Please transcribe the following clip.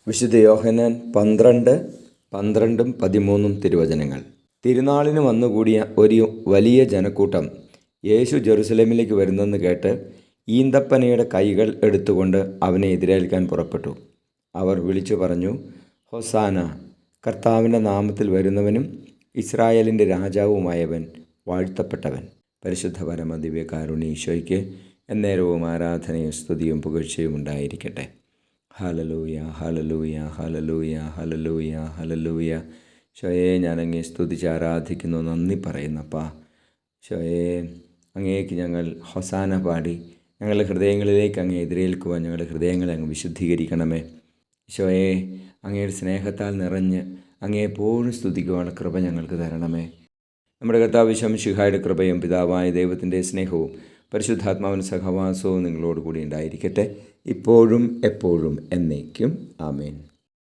വിശുദ്ധ യോഹന്നാൻ 12:13-13 തിരുവചനങ്ങൾ. തിരുനാളിന് വന്നുകൂടിയ ഒരു വലിയ ജനക്കൂട്ടം യേശു ജെറുസലേമിലേക്ക് വരുന്നെന്ന് കേട്ട് ഈന്തപ്പനയുടെ കൈകൾ എടുത്തുകൊണ്ട് അവനെ എതിരേൽക്കാൻ പുറപ്പെട്ടു. അവർ വിളിച്ചു പറഞ്ഞു, ഹോസാന, കർത്താവിൻ്റെ നാമത്തിൽ വരുന്നവനും ഇസ്രായേലിൻ്റെ രാജാവുമായവൻ വാഴ്ത്തപ്പെട്ടവൻ. പരിശുദ്ധ പരമ ദിവ്യകാരുണ്യ ഈശോയ്ക്ക് എന്നേരവും ആരാധനയും സ്തുതിയും പുകഴ്ചയും ഉണ്ടായിരിക്കട്ടെ. Hallelujah, hallelujah, hallelujah, hallelujah, hallelujah. ഈശോയെ, ഞാൻ അങ്ങേ സ്തുതിച്ച് ആരാധിക്കുന്നു, നന്ദി പറയുന്നപ്പാ. ഈശോയെ, അങ്ങേക്ക് ഞങ്ങൾ ഹൊസാന പാടി ഞങ്ങളുടെ ഹൃദയങ്ങളിലേക്ക് അങ്ങേ എതിരേൽക്കുവാൻ ഞങ്ങളുടെ ഹൃദയങ്ങളെ അങ്ങ് വിശുദ്ധീകരിക്കണമേ. ഈശോയെ, അങ്ങയുടെ സ്നേഹത്താൽ നിറഞ്ഞ് അങ്ങേ എപ്പോഴും സ്തുതിക്കുവാനുള്ള കൃപ ഞങ്ങൾക്ക് തരണമേ. നമ്മുടെ കർത്താവ് ശംശിഹായുടെ കൃപയും പിതാവായ ദൈവത്തിൻ്റെ സ്നേഹവും പരിശുദ്ധാത്മാവിൻ്റെ സഹവാസവും നിങ്ങളോടുകൂടി ഉണ്ടായിരിക്കട്ടെ, ഇപ്പോഴും എപ്പോഴും എന്നേക്കും. ആമേൻ.